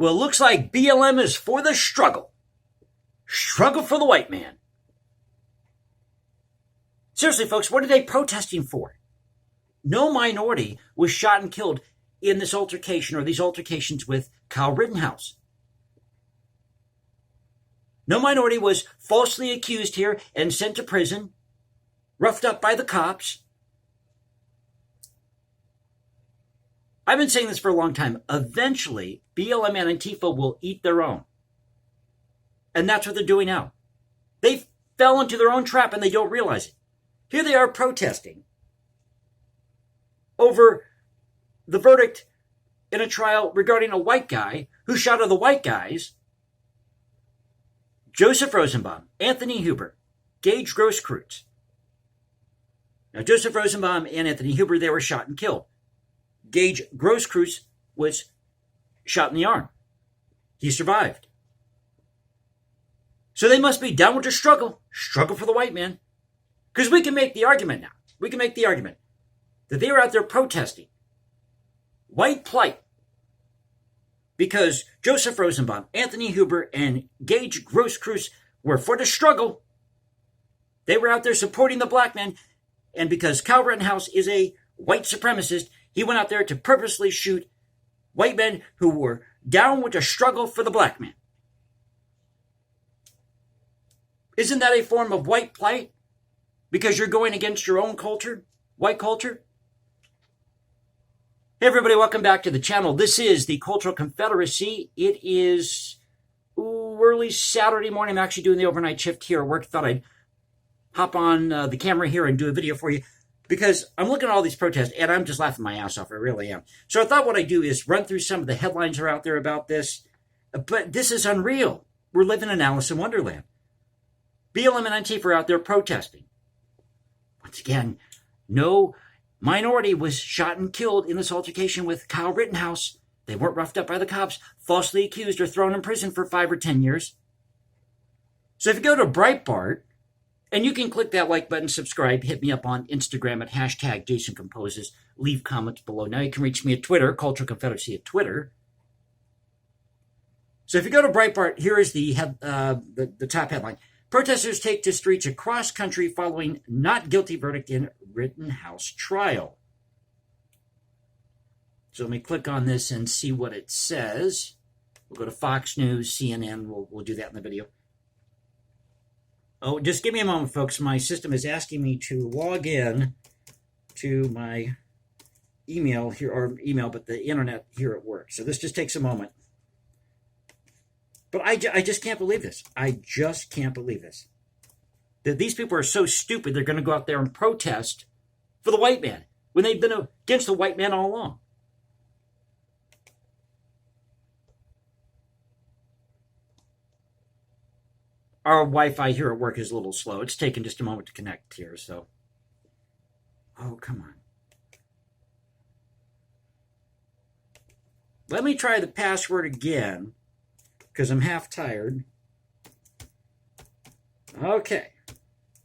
Well, it looks like BLM is for the struggle. Struggle for the white man. Seriously, folks, what are they protesting for? No minority was shot and killed in this altercation or these altercations with Kyle Rittenhouse. No minority was falsely accused here and sent to prison, roughed up by the cops. I've been saying this for a long time. Eventually, BLM and Antifa will eat their own. And that's what they're doing now. They fell into their own trap and they don't realize it. Here they are protesting over the verdict in a trial regarding a white guy who shot other white guys. Joseph Rosenbaum, Anthony Huber, Gage Grosskreutz. Now, Joseph Rosenbaum and Anthony Huber, they were shot and killed. Gage Grosskreutz was shot in the arm. He survived. So they must be down with the struggle for the white man. Because we can make the argument now. We can make the argument that they were out there protesting white plight because Joseph Rosenbaum, Anthony Huber, and Gage Grosskreutz were for the struggle. They were out there supporting the black man. And because Kyle Rittenhouse is a white supremacist, he went out there to purposely shoot white men who were down with the struggle for the black man. Isn't that a form of white plight? Because you're going against your own culture, white culture? Hey everybody, welcome back to the channel. This is the Cultural Confederacy. It is early Saturday morning. I'm actually doing the overnight shift here at work. Thought I'd hop on the camera here and do a video for you because I'm looking at all these protests and I'm just laughing my ass off. I really am. So I thought what I'd do is run through some of the headlines that are out there about this. But this is unreal. We're living in Alice in Wonderland. BLM and Antifa are out there protesting. Once again, no minority was shot and killed in this altercation with Kyle Rittenhouse. They weren't roughed up by the cops, falsely accused, or thrown in prison for 5 or 10 years. So if you go to Breitbart, and you can click that like button, subscribe, hit me up on Instagram at hashtag Jason Composes, leave comments below. Now you can reach me at Twitter, Cultural Confederacy at Twitter. So if you go to Breitbart, here is the top headline. Protesters take to streets across country following not guilty verdict in Rittenhouse trial. So let me click on this and see what it says. We'll go to Fox News, CNN. We'll do that in the video. Oh, just give me a moment, folks. My system is asking me to log in to my email here, or email, but the internet here at work. So this just takes a moment. But I just can't believe this. I just can't believe this. That these people are so stupid, they're going to go out there and protest for the white man when they've been against the white man all along. Our Wi-Fi here at work is a little slow. It's taking just a moment to connect here, so. Oh, come on. Let me try the password again, because I'm half tired. Okay.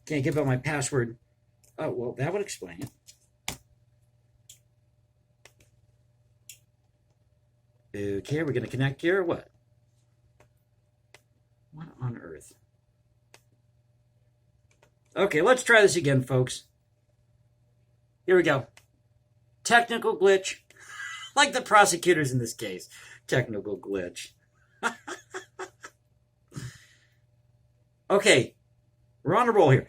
Can't give out my password. Oh, well, that would explain it. Okay, we're going to connect here or what? What on earth? Okay, let's try this again, folks. Here we go. Technical glitch. Like the prosecutors in this case. Technical glitch. Okay, we're on a roll here.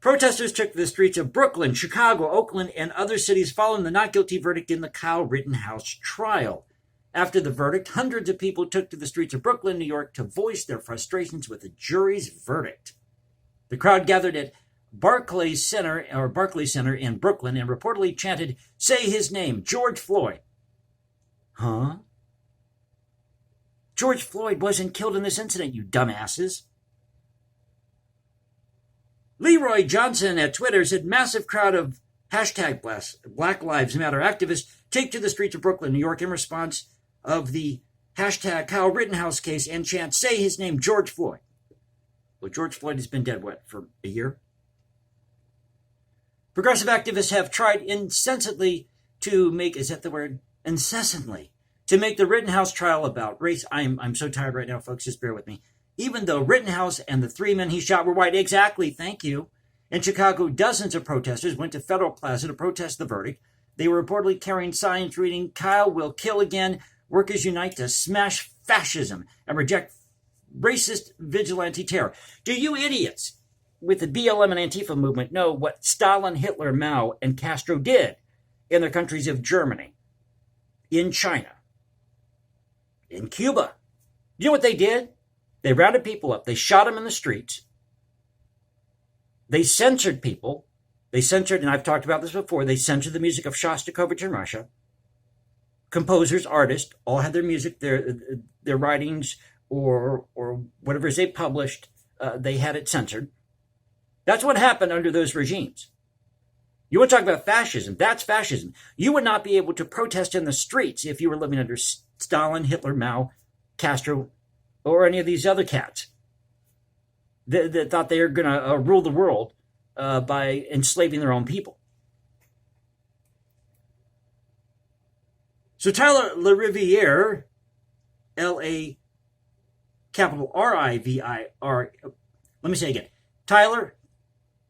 Protesters took to the streets of Brooklyn, Chicago, Oakland, and other cities following the not guilty verdict in the Kyle Rittenhouse trial. After the verdict, hundreds of people took to the streets of Brooklyn, New York, to voice their frustrations with the jury's verdict. The crowd gathered at Barclays Center in Brooklyn and reportedly chanted, "Say his name, George Floyd." Huh? George Floyd wasn't killed in this incident, you dumbasses. Leroy Johnson at Twitter said massive crowd of hashtag Black Lives Matter activists take to the streets of Brooklyn, New York in response of the hashtag Kyle Rittenhouse case and chant, "Say his name, George Floyd." Well, George Floyd has been dead, what, for a year? Progressive activists have tried incessantly to make, is that the word? Incessantly, to make the Rittenhouse trial about race. I'm so tired right now, folks. Just bear with me. Even though Rittenhouse and the 3 men he shot were white. Exactly. Thank you. In Chicago, dozens of protesters went to Federal Plaza to protest the verdict. They were reportedly carrying signs reading, "Kyle will kill again. Workers unite to smash fascism and reject racist vigilante terror." Do you idiots with the BLM and Antifa movement know what Stalin, Hitler, Mao, and Castro did in their countries of Germany, in China, in Cuba? You know what they did? They rounded people up. They shot them in the streets. They censored people. They censored, and I've talked about this before, they censored the music of Shostakovich in Russia. Composers, artists, all had their music, their writings, or whatever they published, they had it censored. That's what happened under those regimes. You want to talk about fascism? That's fascism. You would not be able to protest in the streets if you were living under Stalin, Hitler, Mao, Castro, or any of these other cats that thought they were going to rule the world by enslaving their own people. So Tyler LaRiviere, L-A, capital R-I-V-I-R, let me say again, Tyler,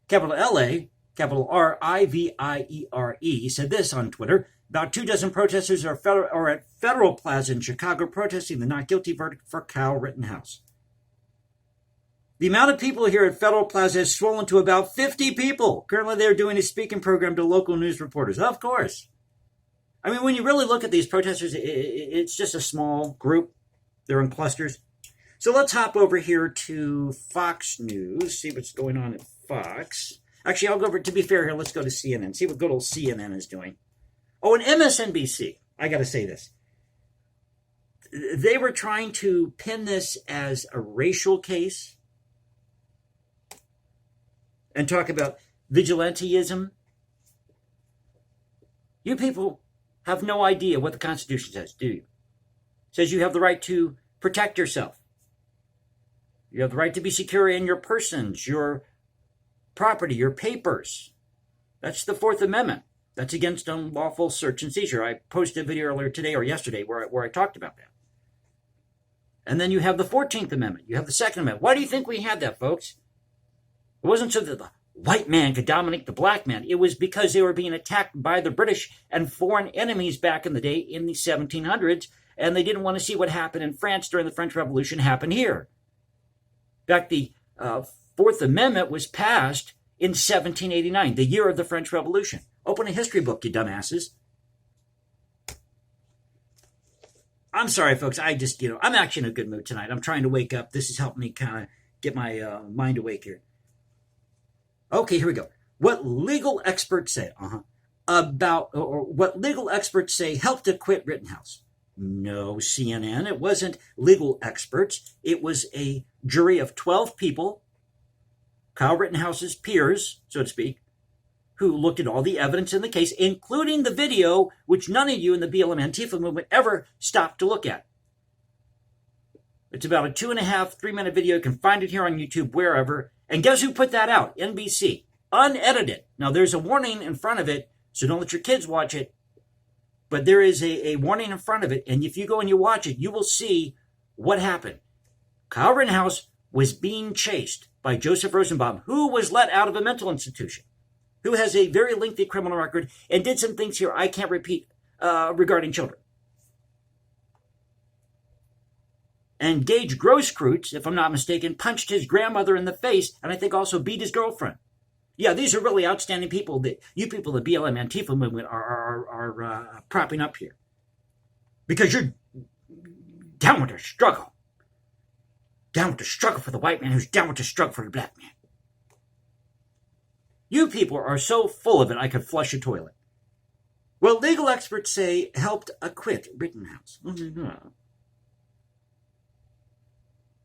capital L-A, capital R-I-V-I-E-R-E, said this on Twitter: "About 24 protesters are at Federal Plaza in Chicago protesting the not guilty verdict for Kyle Rittenhouse. The amount of people here at Federal Plaza has swollen to about 50 people. Currently, they're doing a speaking program to local news reporters." Of course. I mean, when you really look at these protesters, it's just a small group. They're in clusters. So let's hop over here to Fox News, see what's going on at Fox. Actually, I'll go over, to be fair here, let's go to CNN, see what good old CNN is doing. Oh, and MSNBC, I got to say this. They were trying to pin this as a racial case and talk about vigilantism. You people have no idea what the Constitution says, do you? It says you have the right to protect yourself. You have the right to be secure in your persons, your property, your papers. That's the Fourth Amendment. That's against unlawful search and seizure. I posted a video earlier today or yesterday where I talked about that. And then you have the 14th Amendment. You have the Second Amendment. Why do you think we had that, folks? It wasn't so that the white man could dominate the black man. It was because they were being attacked by the British and foreign enemies back in the day in the 1700s, and they didn't want to see what happened in France during the French Revolution happen here. In fact, the Fourth Amendment was passed in 1789, the year of the French Revolution. Open a history book, you dumbasses. I'm sorry, folks. I'm actually in a good mood tonight. I'm trying to wake up. This has helped me kind of get my mind awake here. Okay, here we go. What legal experts say what legal experts say helped acquit Rittenhouse. No, CNN. It wasn't legal experts. It was a jury of 12 people, Kyle Rittenhouse's peers, so to speak, who looked at all the evidence in the case, including the video, which none of you in the BLM Antifa movement ever stopped to look at. It's about a 2.5, 3-minute video. You can find it here on YouTube, wherever. And guess who put that out? NBC. Unedited. Now, there's a warning in front of it, so don't let your kids watch it. But there is a warning in front of it, and if you go and you watch it, you will see what happened. Kyle Rittenhouse was being chased by Joseph Rosenbaum, who was let out of a mental institution, who has a very lengthy criminal record, and did some things here I can't repeat regarding children. And Gage Grosskreutz, if I'm not mistaken, punched his grandmother in the face, and I think also beat his girlfriend. Yeah, these are really outstanding people that you people, the BLM Antifa movement, are propping up here. Because you're down with the struggle. Down with the struggle for the white man who's down with the struggle for the black man. You people are so full of it, I could flush a toilet. Well, legal experts say helped acquit Rittenhouse.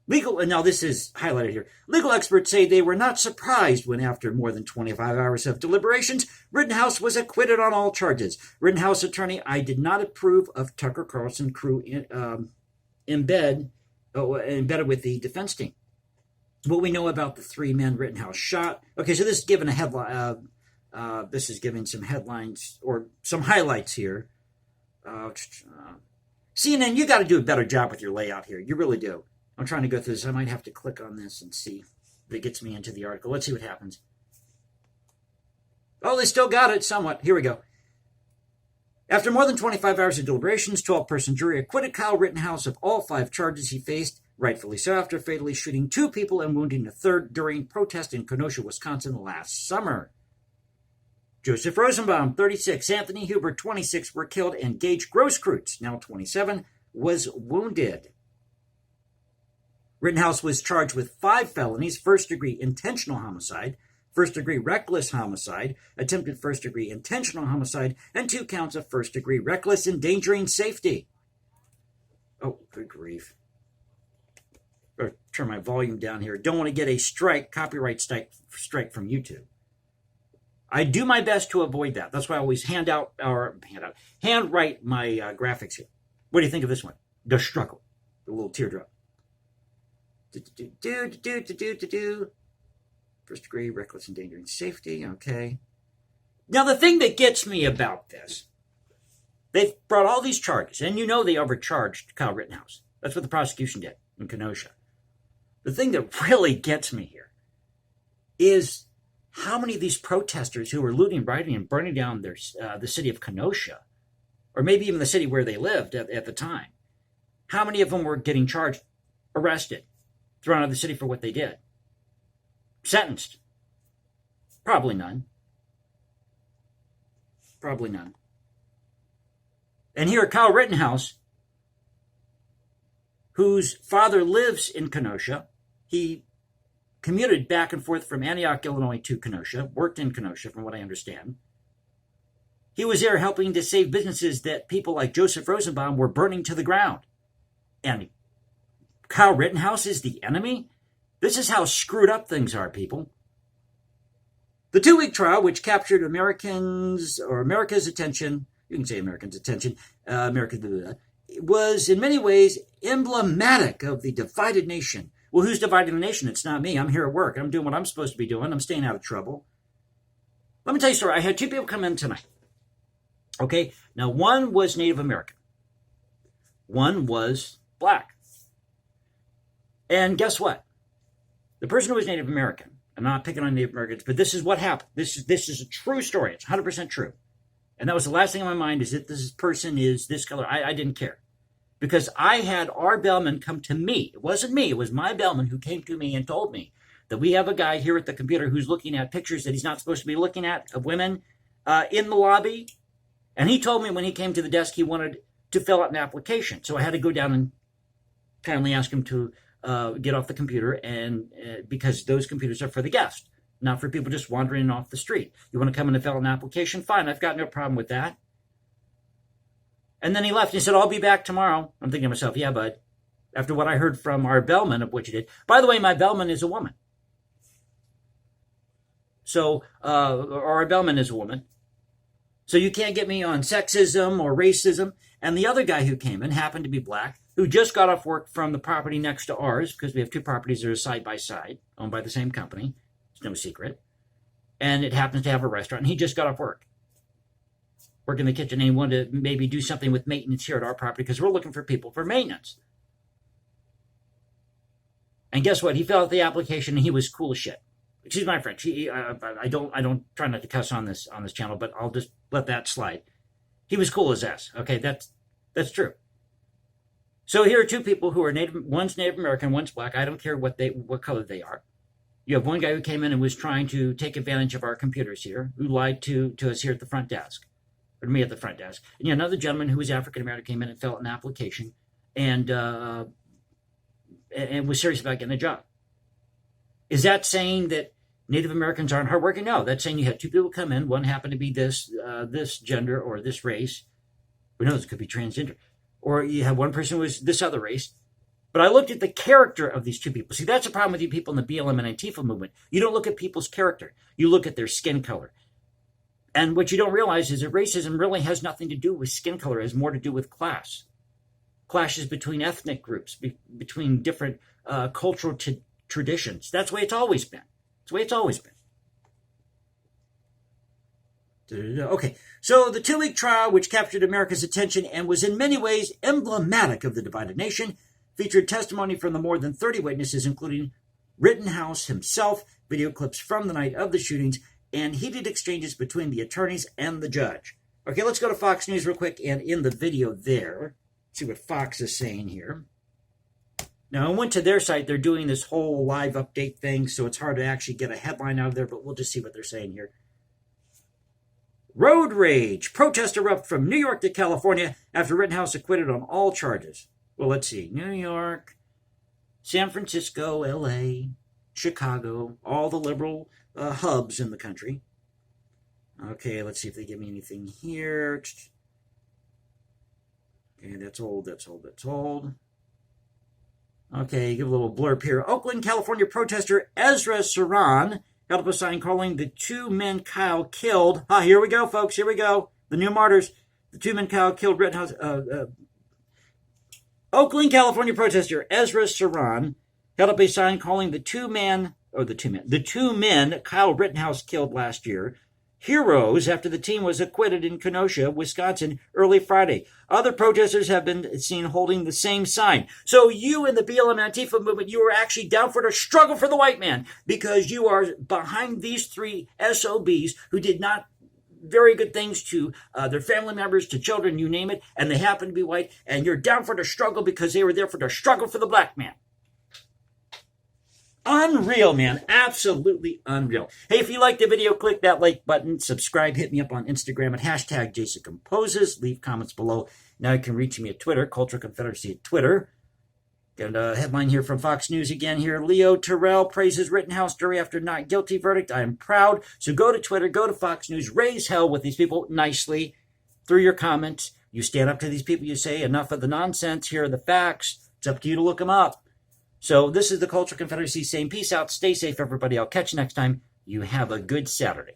And now this is highlighted here. Legal experts say they were not surprised when, after more than 25 hours of deliberations, Rittenhouse was acquitted on all charges. Rittenhouse attorney: "I did not approve of Tucker Carlson crew embedded with the defense team." What we know about the 3 men Rittenhouse shot. Okay, so this is given a headline. This is giving some headlines or some highlights here. CNN, you got to do a better job with your layout here. You really do. I'm trying to go through this. I might have to click on this and see if it gets me into the article. Let's see what happens. Oh, they still got it somewhat. Here we go. After more than 25 hours of deliberations, 12-person jury acquitted Kyle Rittenhouse of all 5 charges he faced, rightfully so, after fatally shooting 2 people and wounding a third during protest in Kenosha, Wisconsin last summer. Joseph Rosenbaum, 36, Anthony Huber, 26, were killed, and Gage Grosskreutz, now 27, was wounded. Rittenhouse was charged with 5 felonies: first-degree intentional homicide, first-degree reckless homicide, attempted first-degree intentional homicide, and 2 counts of first-degree reckless endangering safety. Oh, good grief. Better turn my volume down here. Don't want to get a copyright strike from YouTube. I do my best to avoid that. That's why I always handwrite my graphics here. What do you think of this one? The struggle. The little teardrop. First degree, reckless endangering safety. Okay. Now, the thing that gets me about this, they've brought all these charges, and you know they overcharged Kyle Rittenhouse. That's what the prosecution did in Kenosha. The thing that really gets me here is how many of these protesters who were looting, rioting, and burning down the city of Kenosha, or maybe even the city where they lived at the time, how many of them were getting charged, arrested, thrown out of the city for what they did? Sentenced? Probably none. Probably none. And here, Kyle Rittenhouse, whose father lives in Kenosha, he commuted back and forth from Antioch, Illinois to Kenosha, worked in Kenosha, from what I understand. He was there helping to save businesses that people like Joseph Rosenbaum were burning to the ground. And Kyle Rittenhouse is the enemy? This is how screwed up things are, people. The 2-week trial, which captured America's attention, you can say Americans' attention, was in many ways emblematic of the divided nation. Well, who's dividing the nation? It's not me. I'm here at work. I'm doing what I'm supposed to be doing. I'm staying out of trouble. Let me tell you a story. I had 2 people come in tonight. Okay? Now, one was Native American. One was black. And guess what? The person who was Native American, I'm not picking on Native Americans, but this is what happened. This is a true story. It's 100% true. And that was the last thing on my mind, is that this person is this color. I didn't care. Because I had our bellman come to me. It wasn't me. It was my bellman who came to me and told me that we have a guy here at the computer who's looking at pictures that he's not supposed to be looking at of women in the lobby. And he told me when he came to the desk he wanted to fill out an application. So I had to go down and kindly ask him to get off the computer, and because those computers are for the guest, not for people just wandering off the street. You want to come in and fill out an application? Fine, I've got no problem with that. And then he left. He said, I'll be back tomorrow. I'm thinking to myself, yeah, bud, after what I heard from our bellman of what you did. By the way, my bellman is a woman. So, our bellman is a woman. So you can't get me on sexism or racism. And the other guy who came in happened to be black, who just got off work from the property next to ours, because we have 2 properties that are side by side, owned by the same company. It's no secret. And it happens to have a restaurant. And he just got off work in the kitchen, and he wanted to maybe do something with maintenance here at our property, because we're looking for people for maintenance. And guess what? He filled out the application, and he was cool as shit. Excuse my French. I don't try not to cuss on this channel, but I'll just let that slide. He was cool as ass. Okay, that's true. So here are 2 people who are Native. One's Native American, one's black. I don't care what color they are. You have one guy who came in and was trying to take advantage of our computers here, who lied to us here at the front desk, or to me at the front desk. And you have another gentleman who was African American, came in and filled out an application, and was serious about getting a job. Is that saying that Native Americans aren't hardworking? No, that's saying you had 2 people come in. One happened to be this gender or this race. Who knows? It could be transgender. Or you have one person who was this other race. But I looked at the character of these 2 people. See, that's a problem with you people in the BLM and Antifa movement. You don't look at people's character. You look at their skin color. And what you don't realize is that racism really has nothing to do with skin color. It has more to do with class. Clashes between ethnic groups, between different cultural traditions. That's the way it's always been. It's the way it's always been. Okay, so the 2-week trial, which captured America's attention and was in many ways emblematic of the divided nation, featured testimony from the more than 30 witnesses, including Rittenhouse himself, video clips from the night of the shootings, and heated exchanges between the attorneys and the judge. Okay, let's go to Fox News real quick, and in the video there, see what Fox is saying here. Now, I went to their site. They're doing this whole live update thing, so it's hard to actually get a headline out of there, but we'll just see what they're saying here. Road rage. Protests erupt from New York to California after Rittenhouse acquitted on all charges. Well, let's see. New York, San Francisco, L.A., Chicago, all the liberal hubs in the country. Okay, let's see if they give me anything here. Okay, that's old. Okay, give a little blurb here. Oakland, California protester Ezra Saran held up a sign calling the 2 men Kyle killed. Here we go, folks. Here we go. The new martyrs. The 2 men Kyle killed Rittenhouse. Oakland, California protester Ezra Saran held up a sign calling the 2 men Kyle Rittenhouse killed last year heroes after the team was acquitted in Kenosha, Wisconsin, early Friday. Other protesters have been seen holding the same sign. So you in the BLM Antifa movement, you are actually down for the struggle for the white man because you are behind these 3 SOBs who did not very good things to their family members, to children, you name it, and they happen to be white, and you're down for the struggle because they were there for the struggle for the black man. Unreal, man. Absolutely unreal. Hey, if you liked the video, click that like button, subscribe, hit me up on Instagram at #JasonComposes, leave comments below. Now you can reach me at Twitter, Cultural Confederacy at Twitter. Got a headline here from Fox News again here. Leo Terrell praises Rittenhouse jury after not guilty verdict. I am proud. So go to Twitter, go to Fox News, raise hell with these people nicely through your comments. You stand up to these people, you say, enough of the nonsense, here are the facts. It's up to you to look them up. So this is the Cultural Confederacy saying peace out, stay safe, everybody. I'll catch you next time. You have a good Saturday.